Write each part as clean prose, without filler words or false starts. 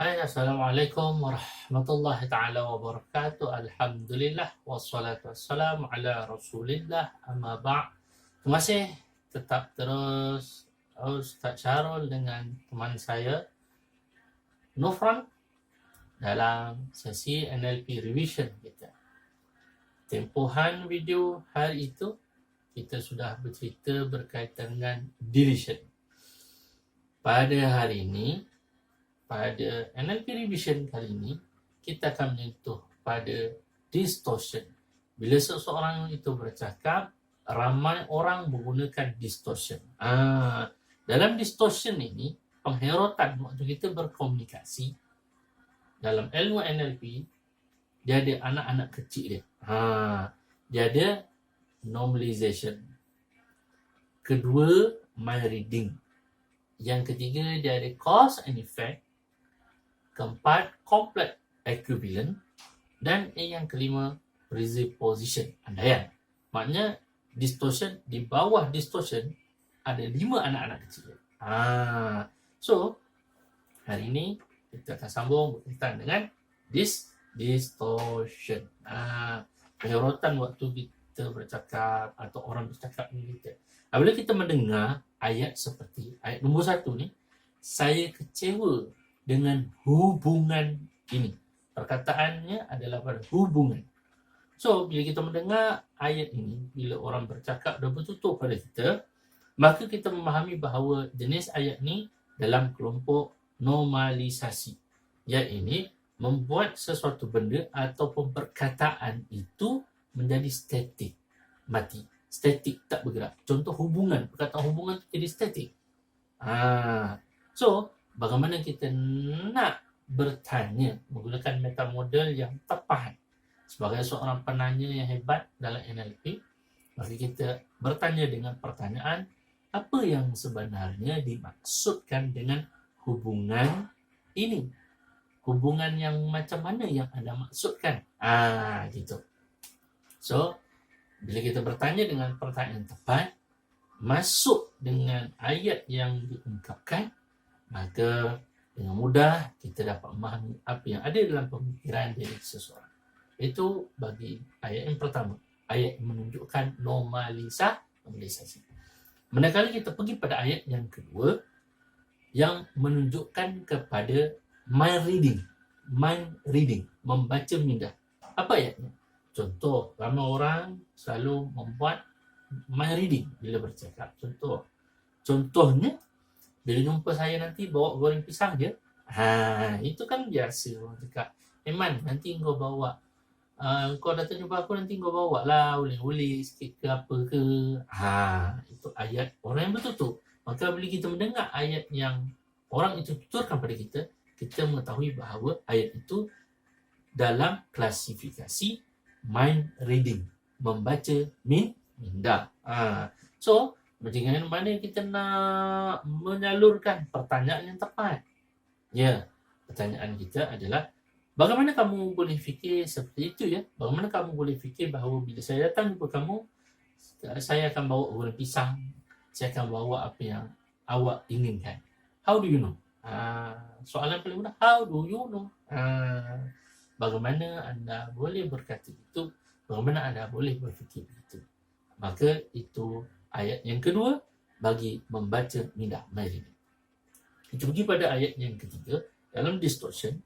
Hai, Assalamualaikum warahmatullahi ta'ala wabarakatuh. Alhamdulillah, wassalatu wassalamu ala rasulillah, amma ba'. Terima kasih tetap terus Ustaz Syarul dengan teman saya Nufran dalam sesi NLP Revision kita. Tempohan video hari itu kita sudah bercerita berkaitan dengan deletion. Pada hari ini, pada NLP Revision kali ini, kita akan menyentuh pada distortion. Bila seseorang itu bercakap, ramai orang menggunakan distortion. Dalam distortion ini, pengherotan waktu kita berkomunikasi, dalam ilmu NLP, dia ada anak-anak kecil dia. Dia ada normalization. Kedua, mind reading. Yang ketiga, dia ada cause and effect. Keempat, complex equivalent. Dan yang kelima, presupposition, andaian. Maknanya distortion, di bawah distortion ada 5 anak-anak kecil. So, hari ini kita akan sambung berkaitan dengan distortion. Penyoratan waktu kita bercakap atau orang bercakap dengan kita. Apabila kita mendengar ayat seperti ayat nombor 1 ni, saya kecewa dengan hubungan ini. Perkataannya adalah pada hubungan. So, bila kita mendengar ayat ini, bila orang bercakap dan bertutur pada kita, maka kita memahami bahawa jenis ayat ni dalam kelompok normalisasi. Iaitu membuat sesuatu benda ataupun perkataan itu menjadi statik, mati. Statik, tak bergerak. Contoh hubungan, perkataan hubungan itu jadi statik. So, bagaimana kita nak bertanya menggunakan metamodel yang tepat sebagai seorang penanya yang hebat dalam NLP, maka kita bertanya dengan pertanyaan, apa yang sebenarnya dimaksudkan dengan hubungan ini? Hubungan yang macam mana yang anda maksudkan? Gitu. So, bila kita bertanya dengan pertanyaan tepat, masuk dengan ayat yang diungkapkan, maka dengan mudah kita dapat memahami apa yang ada dalam pemikiran diri seseorang. Itu bagi ayat yang pertama. Ayat yang menunjukkan normalisasi. Manakala kita pergi pada ayat yang kedua, yang menunjukkan kepada mind reading, membaca minda. Apa ayatnya? Contoh, ramai orang selalu membuat mind reading bila bercakap. Contohnya, bila jumpa saya nanti bawa goreng pisang je. Itu kan biasa orang cakap. Man, nanti kau bawa. Kau datang jumpa aku, nanti kau bawa lah oleh-oleh sikit ke apa ke. Itu ayat orang yang bertutur. Maka bila kita mendengar ayat yang orang itu tuturkan pada kita, kita mengetahui bahawa ayat itu dalam klasifikasi mind reading, membaca minda. So, bagaimana mana kita nak menyalurkan pertanyaan yang tepat? Ya, pertanyaan kita adalah, bagaimana kamu boleh fikir seperti itu ya? Bagaimana kamu boleh fikir bahawa bila saya datang jumpa kamu, saya akan bawa goreng pisang, saya akan bawa apa yang awak inginkan? How do you know? Soalan paling mudah, how do you know? Bagaimana anda boleh berkata itu? Bagaimana anda boleh berfikir begitu? Maka itu ayat yang kedua bagi membaca minda. Mari kita pergi pada ayat yang ketiga dalam distortion,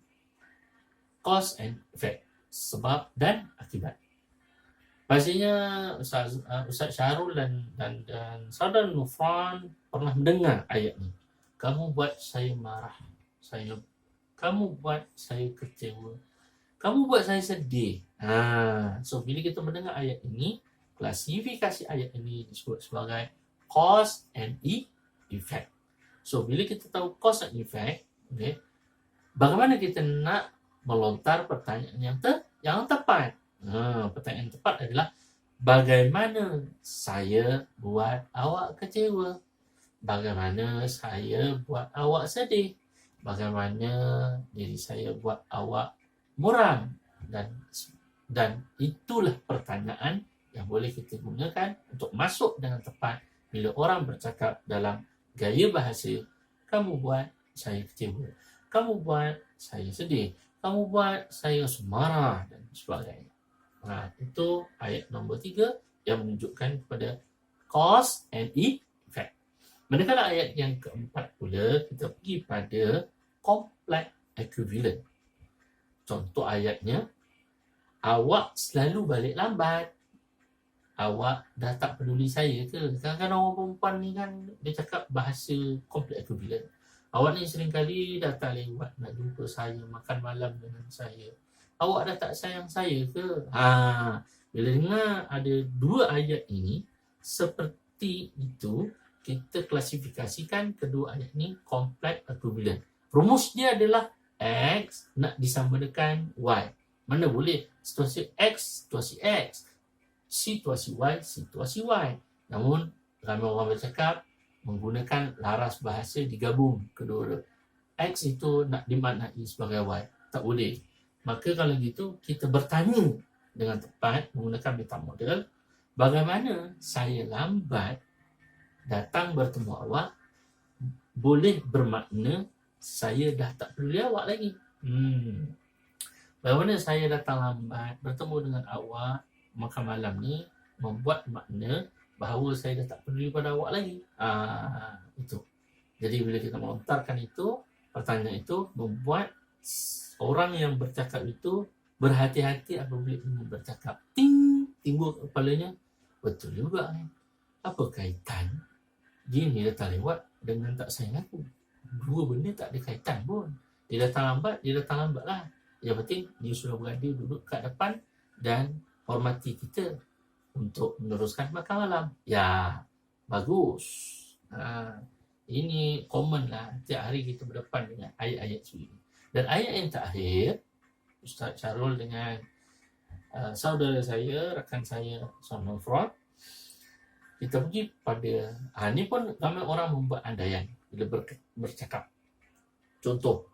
cause and effect, sebab dan akibat. Pastinya Ustaz Syarul dan saudara Nufran pernah mendengar ayat ini. Kamu buat saya marah, kamu buat saya kecewa, kamu buat saya sedih. So bila kita mendengar ayat ini, klasifikasi ayat ini disebut sebagai cause and effect. So bila kita tahu cause and effect, okay, bagaimana kita nak melontar pertanyaan yang tepat? Pertanyaan yang tepat adalah, bagaimana saya buat awak kecewa? Bagaimana saya buat awak sedih? Bagaimana diri saya buat awak muram? Dan itulah pertanyaan yang boleh kita gunakan untuk masuk dengan tepat bila orang bercakap dalam gaya bahasa, kamu buat saya kecewa, kamu buat saya sedih, kamu buat saya rasa marah dan sebagainya. Itu ayat nombor 3 yang menunjukkan kepada cause and effect. Manakala ayat yang keempat pula kita pergi pada complex equivalent. Contoh ayatnya, awak selalu balik lambat. Awak dah tak peduli saya ke? Kadang-kadang orang perempuan ni kan dia cakap bahasa complex equivalent. Awak ni seringkali datang lewat nak jumpa saya, makan malam dengan saya. Awak dah tak sayang saya ke? Bila dengar ada dua ayat ini seperti itu, kita klasifikasikan kedua ayat ni complex equivalent. Rumus dia adalah X nak disamakan Y. Mana boleh situasi X, situasi X, situasi Y, situasi Y. Namun ramai orang bercakap menggunakan laras bahasa digabung kedua-dua. X itu nak dimaknai sebagai Y. Tak boleh. Maka kalau gitu kita bertanya dengan tepat menggunakan metamodel, bagaimana saya lambat datang bertemu awak boleh bermakna saya dah tak peduli awak lagi. Bagaimana saya datang lambat bertemu dengan awak makan malam ni membuat makna bahawa saya dah tak peduli pada awak lagi. Itu. Jadi bila kita melontarkan itu, pertanyaan itu membuat orang yang bercakap itu berhati-hati apabila ingin bercakap. Timbul kepalanya, betul juga ni. Apa kaitan dia ni datang lewat dengan tak sayang aku? Dua benda tak ada kaitan pun. Dia datang lambat lah. Yang penting dia sudah berada duduk kat depan dan hormati kita untuk meneruskan makan malam. Ya, bagus. Ini common lah. Tiap hari kita berdepan dengan ayat-ayat ini. Dan ayat yang terakhir, Ustaz Syarul dengan saudara saya, rakan saya, Salman Fraud, kita pergi pada, ni pun ramai orang membuat andaian bila bercakap. Contoh,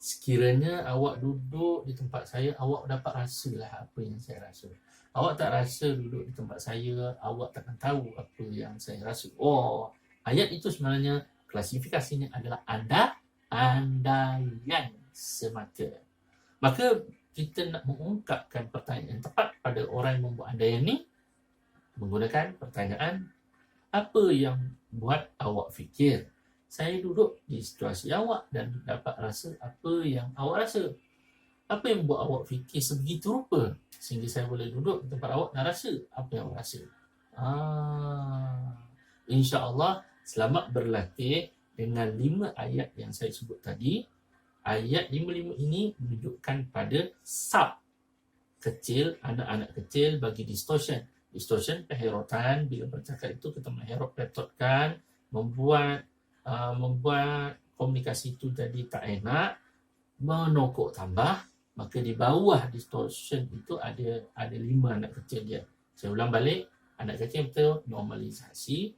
sekiranya awak duduk di tempat saya, awak dapat rasalah apa yang saya rasa. Awak tak rasa duduk di tempat saya, awak takkan tahu apa yang saya rasa. Ayat itu sebenarnya klasifikasinya adalah andaian semata. Maka kita nak mengungkapkan pertanyaan yang tepat pada orang yang membuat andaian ni menggunakan pertanyaan, apa yang buat awak fikir saya duduk di situasi awak dan dapat rasa apa yang awak rasa? Apa yang buat awak fikir sebegitu rupa sehingga saya boleh duduk di tempat awak dan rasa apa yang awak rasa? InsyaAllah selamat berlatih dengan 5 ayat yang saya sebut tadi. Ayat 5-5 ini menunjukkan pada sub kecil, anak-anak kecil bagi distortion. Distortion, peherotan. Bila bercakap itu kita mengherot-petotkan, membuat komunikasi itu jadi tak enak, menokok tambah. Maka di bawah distortion itu ada 5 anak kecil dia. Saya ulang balik, anak kecil betul normalisasi.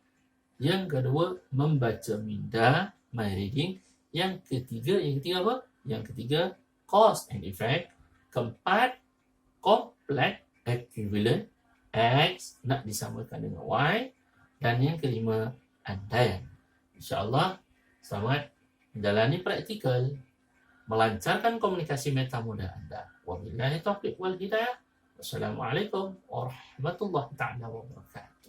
Yang kedua, membaca minda, my reading. Yang ketiga apa? Yang ketiga, cause and effect. Keempat, complex equivalent. X nak disamakan dengan Y. Dan yang kelima, andaian. InsyaAllah, selamat menjalani praktikal, melancarkan komunikasi metamoda anda. Wabillahi taufiq wal hidayah. Wassalamualaikum warahmatullahi wabarakatuh.